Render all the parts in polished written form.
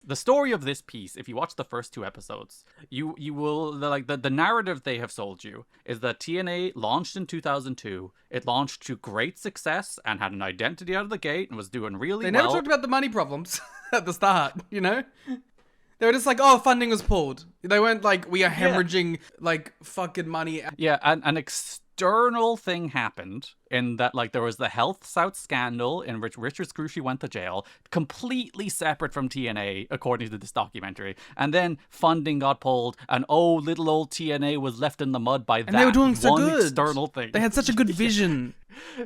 The story of this piece, if you watch the first 2 episodes, you will the narrative they have sold you is that TNA launched in 2002. It launched to great success and had an identity out of the gate and was doing really well. They never talked about the money problems at the start, you know? They were just like, oh, funding was pulled. They weren't like, we are hemorrhaging like fucking money. Yeah, and an external thing happened in that, like, there was the Health South scandal in which Richard Scrushy went to jail, completely separate from TNA, according to this documentary. And then funding got pulled, and little old TNA was left in the mud by that they were doing so one good. external thing. They had such a good vision.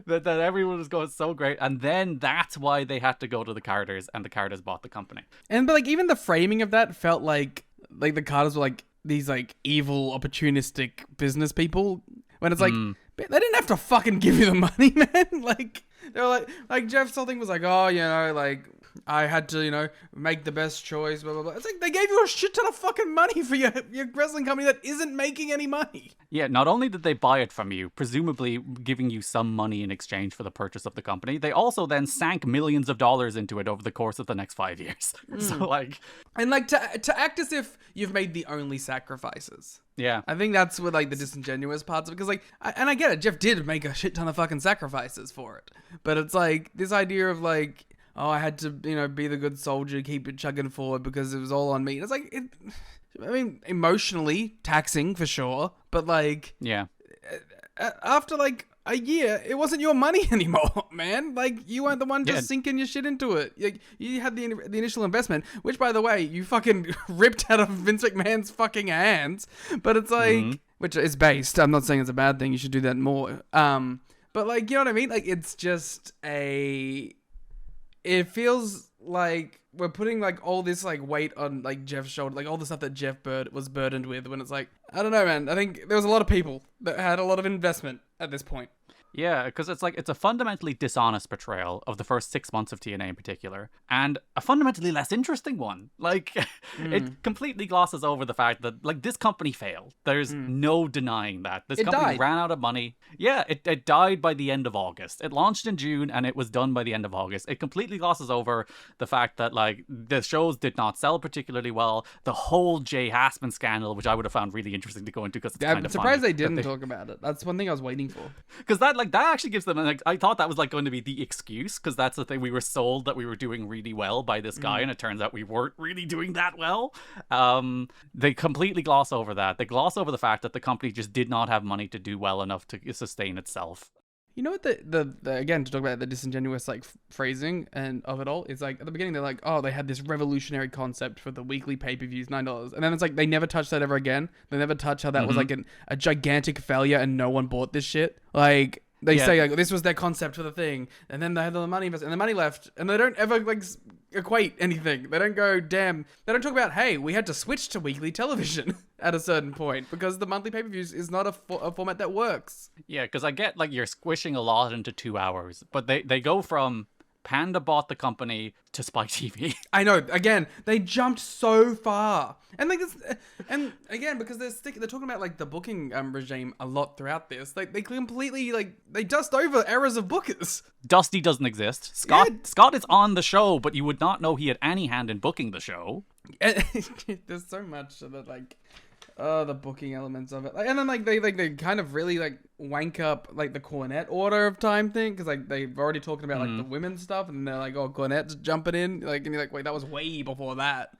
that everyone was going so great. And then that's why they had to go to the Carters, and the Carters bought the company. But like, even the framing of that felt like the Carters were like these like evil, opportunistic business people. When it's like, they didn't have to fucking give you the money, man. Like, they were like Jeff's whole thing was like, oh, you know, like, I had to, you know, make the best choice, blah, blah, blah. It's like, they gave you a shit ton of fucking money for your wrestling company that isn't making any money. Yeah, not only did they buy it from you, presumably giving you some money in exchange for the purchase of the company, they also then sank millions of dollars into it over the course of the next 5 years. So, like... And, like, to act as if you've made the only sacrifices. Yeah. I think that's what, like, the disingenuous parts of it. Because, like, I get it. Jeff did make a shit ton of fucking sacrifices for it. But it's, like, this idea of, like, oh, I had to, you know, be the good soldier, keep it chugging forward because it was all on me. And it's, like, I mean, emotionally taxing for sure. But, like... Yeah. After, like, a year, it wasn't your money anymore, man. Like, you weren't the one just sinking your shit into it. Like, you had the initial investment, which, by the way, you fucking ripped out of Vince McMahon's fucking hands. But it's like, which is based. I'm not saying it's a bad thing. You should do that more. But, like, you know what I mean? Like, it's just it feels like we're putting, like, all this, like, weight on, like, Jeff's shoulder, like, all the stuff that Jeff was burdened with, when it's like, I don't know, man. I think there was a lot of people that had a lot of investment at this point. Yeah, because it's like, it's a fundamentally dishonest portrayal of the first 6 months of TNA in particular, and a fundamentally less interesting one. Like, it completely glosses over the fact that, like, this company failed. There's no denying that. This company ran out of money. Yeah, it died by the end of August. It launched in June, and it was done by the end of August. It completely glosses over the fact that, like, the shows did not sell particularly well. The whole Jay Hassman scandal, which I would have found really interesting to go into, because it's kind of I'm surprised they didn't talk about it. That's one thing I was waiting for. Because that actually gives them, like, I thought that was, like, going to be the excuse, because that's the thing, we were sold that we were doing really well by this guy, and it turns out we weren't really doing that well. They completely gloss over that. They gloss over the fact that the company just did not have money to do well enough to sustain itself. You know what the again, to talk about the disingenuous, like, phrasing and of it all, it's like, at the beginning they're like, oh, they had this revolutionary concept for the weekly pay-per-views, $9. And then it's like, they never touched that ever again. They never touch how that was, like, a gigantic failure and no one bought this shit. Like... They say, like, this was their concept for the thing, and then they had the money invested, and the money left, and they don't ever, like, equate anything. They don't go, damn. They don't talk about, hey, we had to switch to weekly television at a certain point, because the monthly pay-per-views is not a format that works. Yeah, because I get, like, you're squishing a lot into 2 hours, but they go from Panda bought the company to Spike TV. I know. Again, they jumped so far, and like, and again, because they're talking about, like, the booking regime a lot throughout this. Like, they completely, like, they dust over eras of bookers. Dusty doesn't exist. Scott is on the show, but you would not know he had any hand in booking the show. There's so much of it, like. The booking elements of it, and then like they kind of really like wank up like the Cornette order of time thing, because like they've already talked about like the women's stuff, and they're like, oh, Cornette's jumping in, like, and you're like, wait, that was way before that.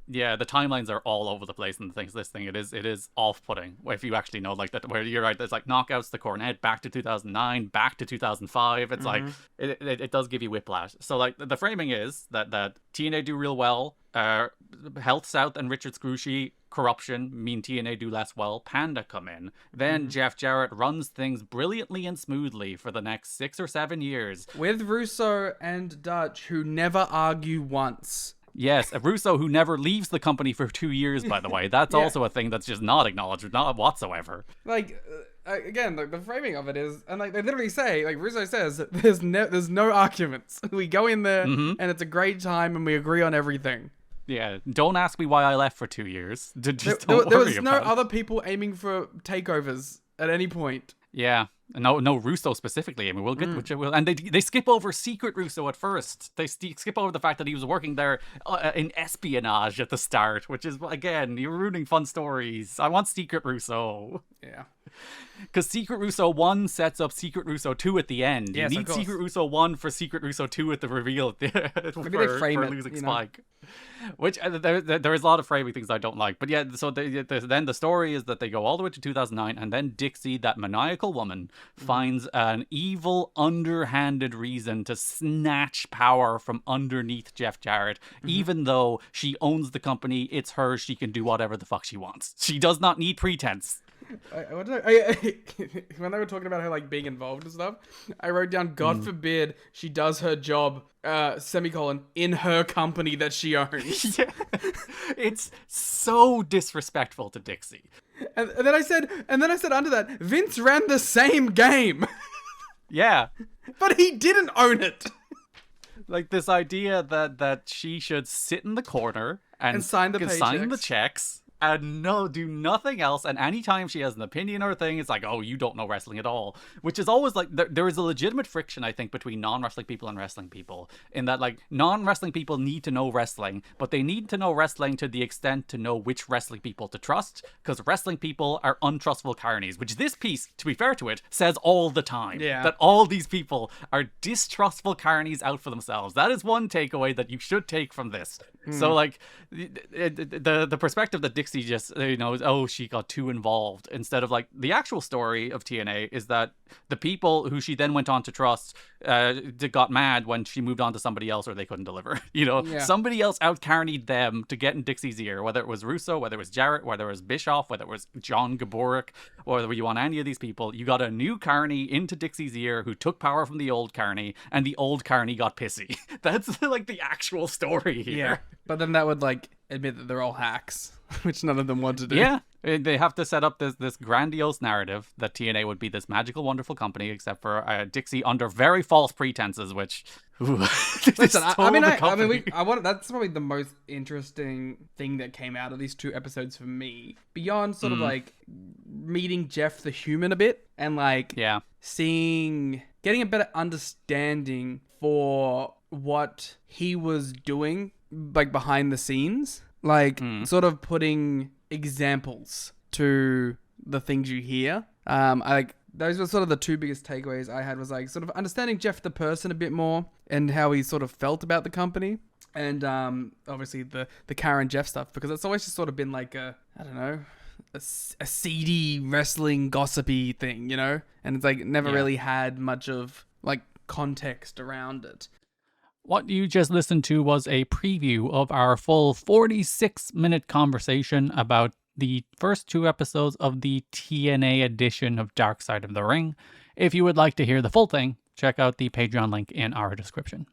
Yeah, the timelines are all over the place, and this thing it is off-putting if you actually know, like, that, where you're right, there's like knockouts to Cornette, back to 2009, back to 2005. It's like it does give you whiplash. So like the framing is that TNA do real well, Health South and Richard Scrushy corruption mean TNA do less well. Panda come in, then Jeff Jarrett runs things brilliantly and smoothly for the next 6 or 7 years with Russo and Dutch, who never argue once. Yes, Russo, who never leaves the company for 2 years, by the way. That's also a thing that's just not acknowledged, not whatsoever. Like, again, the framing of it is, and like they literally say, like Russo says, there's no arguments. We go in there, and it's a great time, and we agree on everything. Yeah, don't ask me why I left for 2 years. Just there don't worry was no about it. other people aiming for takeovers at any point. Yeah, No, Russo specifically. I mean, we'll get which will, and they skip over Secret Russo at first. They skip over the fact that he was working there in espionage at the start, which is, again, you're ruining fun stories. I want Secret Russo. Yeah. Because Secret Russo 1 sets up Secret Russo 2 at the end. Yes, you need Secret Russo 1 for Secret Russo 2 at the reveal for losing Spike. Which, there is a lot of framing things I don't like. But yeah, so then the story is that they go all the way to 2009, and then Dixie, that maniacal woman, finds an evil, underhanded reason to snatch power from underneath Jeff Jarrett. Even though she owns the company, it's hers, she can do whatever the fuck she wants. She does not need pretense. When they were talking about her like being involved and stuff, I wrote down, God forbid she does her job, semicolon, in her company that she owns. Yeah. It's so disrespectful to Dixie. And then I said under that, Vince ran the same game. Yeah. But he didn't own it. Like this idea that she should sit in the corner and sign the checks. And do nothing else. And anytime she has an opinion or a thing, it's like, oh, you don't know wrestling at all. Which is always like, there is a legitimate friction, I think, between non-wrestling people and wrestling people. In that, like, non-wrestling people need to know wrestling, but they need to know wrestling to the extent to know which wrestling people to trust, because wrestling people are untrustful carnies, which this piece, to be fair to it, says all the time. Yeah. That all these people are distrustful carnies out for themselves. That is one takeaway that you should take from this. So, like, the perspective that Dixie just, she got too involved, instead of, like, the actual story of TNA is that the people who she then went on to trust got mad when she moved on to somebody else or they couldn't deliver. Somebody else out-carnied them to get in Dixie's ear, whether it was Russo, whether it was Jarrett, whether it was Bischoff, whether it was John Gaborick, or whether you want any of these people. You got a new carny into Dixie's ear who took power from the old carny, and the old carny got pissy. That's, like, the actual story here. Yeah. But then that would, like, admit that they're all hacks, which none of them want to do. Yeah, they have to set up this grandiose narrative that TNA would be this magical, wonderful company, except for Dixie under very false pretenses, which... Listen, I want that's probably the most interesting thing that came out of these 2 episodes for me, beyond sort of like meeting Jeff the human a bit, and like getting a better understanding for what he was doing, like, behind the scenes, like sort of putting examples to the things you hear. Those were sort of the 2 biggest takeaways I had, was like sort of understanding Jeff the person a bit more and how he sort of felt about the company, and obviously the Karen Jeff stuff, because it's always just sort of been like a seedy wrestling gossipy thing, and it's like never really had much of like context around it. What you just listened to was a preview of our full 46-minute conversation about the first 2 episodes of the TNA edition of Dark Side of the Ring. If you would like to hear the full thing, check out the Patreon link in our description.